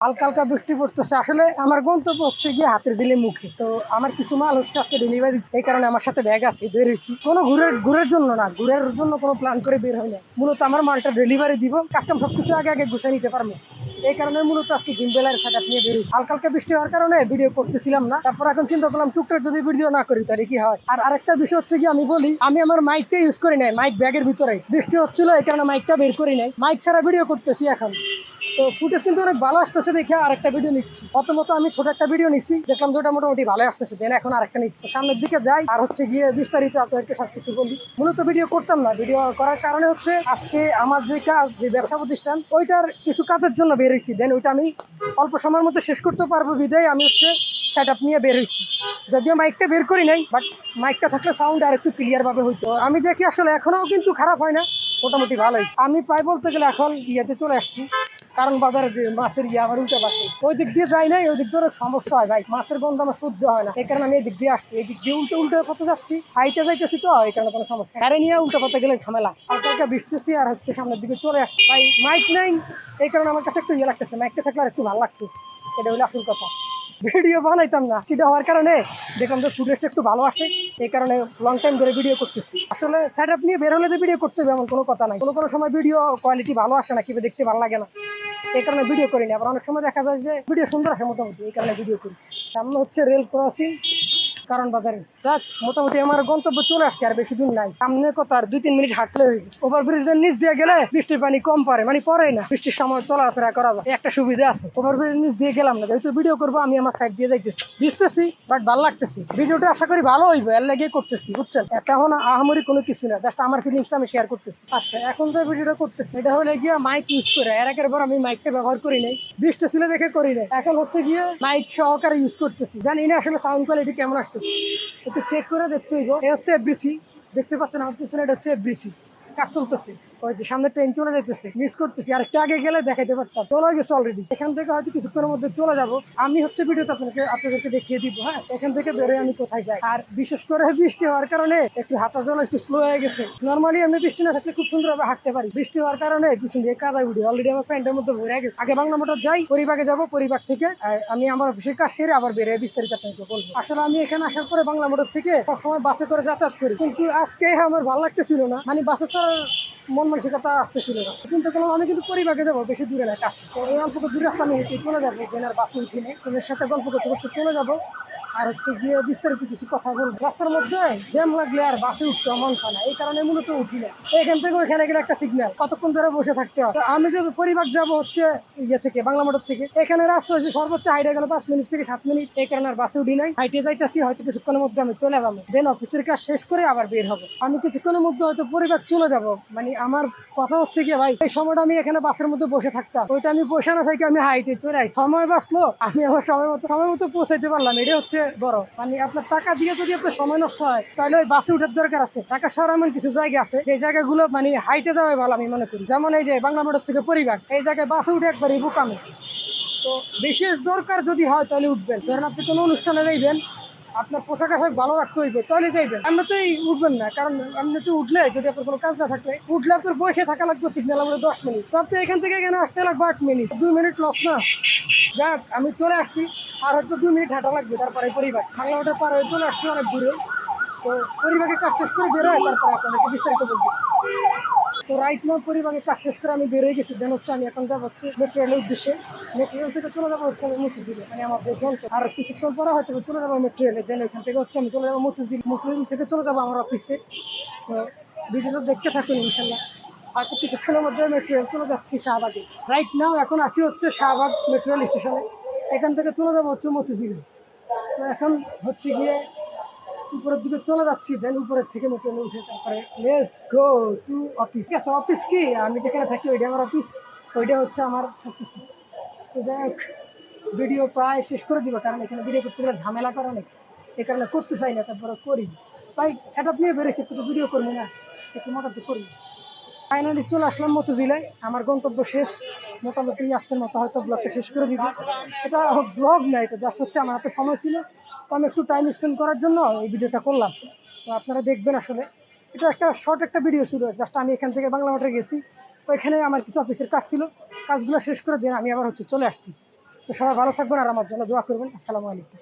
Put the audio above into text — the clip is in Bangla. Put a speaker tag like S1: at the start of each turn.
S1: হালকা হালকা বৃষ্টি পড়তেছে। আসলে আমার গন্তব্য হচ্ছে গিয়ে হাতের দিলে মুখে। তো আমার কিছু মাল হচ্ছে আজকে ডেলিভারি, এই কারণে আমার সাথে ব্যাগ আছে, বের হয়েছি। কোনো ঘুরের জন্য না, ঘুরের জন্য কোনো প্ল্যান করে বের হয় না। মূলত আমার মালটা ডেলিভারি দিব, কাস্টম সবকিছু আগে আগে গুছিয়ে নিতে পারবো। এই কারণে মূলত আজকে গিম্বেলের সেটআপ নিয়ে বের হয়েছি। হালকা হালকা বৃষ্টি হওয়ার কারণে ভিডিও করতেছিলাম না। তারপর এখন চিন্তা করলাম টুকটাক যদি ভিডিও না করি তাহলে কি হয়। আর আরেকটা বিষয় হচ্ছে কি, আমি বলি আমি আমার মাইকটা ইউজ করি নাই, মাইক ব্যাগের ভিতরে। বৃষ্টি হচ্ছিল এই কারণে মাইকটা বের করি নাই, মাইক ছাড়া ভিডিও করতেছি এখন। তো ফুটেজ কিন্তু অনেক ভালো আসতেছে দেখে আরেকটা ভিডিও নিচ্ছি। প্রথমত আমি ছোট একটা ভিডিও নিচ্ছি, দেখলাম যে ওটা মোটামুটি ভালো আসতেছে, দেন এখন আরেকটা নিচ্ছি। সামনের দিকে যাই আর হচ্ছে গিয়ে বিস্তারিত আপনাদেরকে সবকিছু বলি। মূলত ভিডিও করতাম না, ভিডিও করার কারণে হচ্ছে আজকে আমার যে কাজ, যে ব্যবসা প্রতিষ্ঠান, ওইটার কিছু কাজের জন্য বেরিয়েছি। দেন ওইটা আমি অল্প সময়ের মধ্যে শেষ করতে পারবো বিদায় আমি হচ্ছে সেট আপ নিয়ে বের হয়েছি। যদিও মাইকটা বের করি নাই, বাট মাইকটা থাকলে সাউন্ড আর একটু ক্লিয়ার ভাবে হইতো। আমি দেখি আসলে এখনও কিন্তু খারাপ হয় না, মোটামুটি ভালোই। আমি প্রায় বলতে গেলে এখন ইয়েতে চলে আসছি, কারণ বাজারে যে মাছের আমার উল্টে পাশে, ওই দিক দিয়ে যাই নাই, ওই দিক দিয়ে সমস্যা হয় ভাই, মাছের গন্ধ আমার সহ্য হয় না। এই কারণে আমি এই দিক দিয়ে আসছি, এই দিক দিয়ে উল্টে পথে যাচ্ছি, হাইটে যাইতেছি, তো এই কারণে কোনো সমস্যা। গাড়ি নিয়ে উল্টে পথে গেলে ঝামেলা। হালকা বৃষ্টিছি আর হচ্ছে সামনের দিকে চলে আসছে ভাই। মাইক নাই, এই কারণে আমার কাছে একটু ইয়ে লাগতেছে, মাইকটা থাকলে আর একটু ভালো লাগছে। এটা হলো আসল কথা। ভিডিও বানাইতাম না, সেটা হওয়ার কারণে দেখলাম যে ফুটেজটা একটু ভালো আসে, এই কারণে লং টাইম ধরে ভিডিও করতেছি। আসলে সেট আপ নিয়ে বের হলে যে ভিডিও করতে হবে এমন কোনো কথা নাই। কোনো সময় ভিডিও কোয়ালিটি ভালো আসে না, কিভাবে দেখতে ভালো লাগে না, এই কারণে ভিডিও করি না। আবার অনেক সময় দেখা যায় যে ভিডিও সুন্দর আসে মোটামুটি, এই কারণে ভিডিও করি। সামনে হচ্ছে রেল ক্রসিং, কারণ বাজারে যাক মোটামুটি আমার গন্তব্য চলে আসছে, আর বেশি দূর নাই। সামনে কত আর 2-3 মিনিট হাঁটলে হয়ে যায়। ওভার ব্রিজের নিচ দিয়ে গেলে বৃষ্টির পানি কম পড়ে, মানে পড়ে না, বৃষ্টির সময় চলাফেরা করা যায়, একটা সুবিধা আছে। ওভার ব্রিজের নিচ দিয়ে গেলাম না, যেহেতু ভিডিও করবো আমি আমার সাইড দিয়ে যাইতেছি, ভিজতেছি বাট ভালো লাগতেছি। ভিডিওটা আশা করি ভালো হইবে, এর লেগে করতেছি, বুঝছেন। এটা এখন আহামরি কোনো কিছু না, জাস্ট আমার ফিলিংসটা আমি শেয়ার করতেছি। আচ্ছা, এখন যে ভিডিওটা করতেছি এটা হলে গিয়ে মাইক ইউজ করে। এর আগের বার আমি মাইকটা ব্যবহার করি নাই, বৃষ্টি ছিল দেখে করি নাই। এখন হচ্ছে গিয়ে মাইক সহকারে ইউজ করতেছি, জানি না আসলে সাউন্ড কোয়ালিটি কেমন আসতেছে, একটু চেক করে দেখতে হইব। এই হচ্ছে এফবিসি, দেখতে পাচ্ছেন আমার পিছনে, এটা হচ্ছে এফবিসি, কাজ চলতেছে। ওই যে সামনে ট্রেন চলে যাইতেছে, মিস করতেছি, আর একটু আগে গেলে দেখাইতে পারতাম। চলে গেছে অলরেডি, এখান থেকে হয়তো কিছুক্ষণের মধ্যে চলে যাব। আমি হচ্ছে ভিডিওতে আপনাদেরকে দেখিয়ে দিব। হ্যাঁ, এখান থেকে বেরোয় আমি কোথায় যাই। আর বিশেষ করে বৃষ্টি হওয়ার কারণে একটু হাঁটা চলা একটু স্লো হয়ে গেছে। নর্মালি আমি বৃষ্টি না থাকলে খুব সুন্দরভাবে হাঁটতে পারি, বৃষ্টি হওয়ার কারণে পিছন দিয়ে কাদা উঠে অলরেডি আমার প্যান্টের মধ্যে ভরে গেছে। আগে বাংলা মোটর যাই, পরিবাগে যাবো, পরিবার থেকে আমি আমার অফিসের কাজ সেরে আবার বেরোয় বিস্তারিত আপনাকে বলবো। আসলে আমি এখানে আসার পরে বাংলা মোটর থেকে সবসময় বাসে করে যাতায়াত করি, কিন্তু আজকে আমার ভালো লাগতেছিল না, মানে বাসে চড়ার মন মানসিকতা আসতেছিল না। কিন্তু করলাম আমি কিন্তু পরিবাগে যাবো, বেশি দূরে না, কাছে। তো এই অল্প দূরে রাস্তা আমি হেঁটে চলে যাবো, আর বাসে উঠিনে তোমাদের সাথে গল্প করতে করতে চলে যাবো। আর হচ্ছে গিয়ে বিস্তারিত কিছু কথা বলবো। রাস্তার মধ্যে জ্যাম লাগলে আর বাসে উঠতে মন চায় না, এই কারণে মূলত উঠি না। এখান থেকে ওইখানে গেলে একটা সিগন্যাল, কতক্ষণ ধরে বসে থাকতে হয়। তো আমি যদি পরিবার যাবো হচ্ছে ইয়ে থেকে, বাংলা মোটর থেকে, এখানে রাস্তা হচ্ছে সর্বোচ্চ হাইটে গেল 5 মিনিট থেকে 7 মিনিট, এই কারণে আর বাসে উঠি নাই, হাইটে যাইতেছি। হয়তো কিছুক্ষণের মধ্যে আমি চলে যাবো, দেন অফিসের কাজ শেষ করে আবার বের হবো। আমি কিছুক্ষণের মধ্যে হয়তো পরিবার চলে যাবো। মানে আমার কথা হচ্ছে কি ভাই, এই সময়টা আমি এখানে বাসের মধ্যে বসে থাকতাম, ওইটা আমি বসে না থেকে আমি হাইটে চলে আসি, সময় বাঁচলো, আমি আমার সময় মতো পৌঁছাইতে পারলাম, এটা হচ্ছে বড়। মানে আপনার টাকা দিয়ে যদি আপনার সময় নষ্ট হয় তাহলে ওই বাসে উঠার দরকার আছে। ঢাকা শহরে এমন কিছু জায়গা আছে, এই জায়গাগুলো মানে হাইটে যাওয়াই ভালো আমি মনে করি। যেমন এই যে বাংলা মোটর থেকে পরিবার, এই জায়গায় বাসে উঠে একবারই বোকামি। তো বিশেষ দরকার যদি হয় তাহলে উঠবেন। ধরেন আপনি কোনো অনুষ্ঠানে যাইবেন, আপনার পোশাক আশাক ভালো রাখতে হইবে, তাহলে যাইবেন, এমনিতেই উঠবেন না। কারণ এমনিতে উঠলে যদি আপনার কোনো কাজ না থাকে, উঠলে আপনার বসে থাকা লাগবে সিগন্যাল আমাদের 10 মিনিট, তো আপনি এখান থেকে এখানে আসতে লাগবে 8 মিনিট, 2 মিনিট লস না। যাক, আমি চলে আসছি, আর হয়তো 2 মিনিট হাঁটা লাগবে, তারপরে পরিবার বাংলা মোটর পার হয়ে চলে আসছি অনেক দূরে। তো পরিবারের কাজ শেষ করে বেরোয়, তারপরে আপনাদেরকে বিস্তারিত বলবো। তো রাইট নাও পরিবারের কাজ শেষ করে আমি বেরিয়ে গেছি। দেন হচ্ছে আমি এখন যাবো হচ্ছে মেট্রো রেলের উদ্দেশ্যে। মেট্রো রেল থেকে চলে যাবো হচ্ছে আমি মতিঝিলে, মানে আমার যে গন্তব্য। আর কিছুক্ষণ পরে হয়তো চলে যাবো মেট্রো রেলে, দেন ওইখান থেকে হচ্ছে আমি চলে যাবো মতিঝিল। মতিঝিল থেকে চলে যাবো আমার অফিসে। তো ভিডিওটা দেখতে থাকুন ইনশাল্লাহ। হয়তো কিছুক্ষণের মধ্যে মেট্রো রেল চলে যাচ্ছি শাহবাগে। রাইট নাও এখন আসি হচ্ছে শাহবাগ মেট্রো রেল স্টেশনে, এখান থেকে চলে যাবো হচ্ছে মতিঝিলে। তো এখন হচ্ছে গিয়ে উপরের দিকে চলে যাচ্ছি, দেন উপরের থেকে মেট্রো উঠে তারপরে লেটস গো টু অফিস। ঠিক আছে, অফিস কি আমি যেখানে থাকি ওইটা আমার অফিস, ওইটা হচ্ছে আমার সব কিছু। তো যাই হোক, ভিডিও প্রায় শেষ করে দিব, কারণ এখানে ভিডিও করতে গেলে ঝামেলা করে অনেক, এই কারণে করতে চাই না, তারপরে করি। তাই সেট আপ নিয়ে বেরোছি, একটু ভিডিও করবো না, একটু মোটামুটি করি। ফাইনালি চলে আসলাম মতিঝিলে, আমার গন্তব্য শেষ। মোটামুটি আজকের মতো হয়তো ব্লগটা শেষ করে দিব। এটা ব্লগ না, এটা জাস্ট হচ্ছে আমার হাতে সময় ছিল, তো আমি একটু টাইম স্পেন্ড করার জন্য এই ভিডিওটা করলাম। তো আপনারা দেখবেন, আসলে এটা একটা শর্ট একটা ভিডিও ছিল। জাস্ট আমি এখান থেকে বাংলা মোটরে গেছি, ওইখানে আমার কিছু অফিসের কাজ ছিল, কাজগুলো শেষ করে দিয়ে আমি আবার হচ্ছে চলে আসছি। তো সবাই ভালো থাকবেন আর আমার জন্য দোয়া করবেন। আসসালামু আলাইকুম।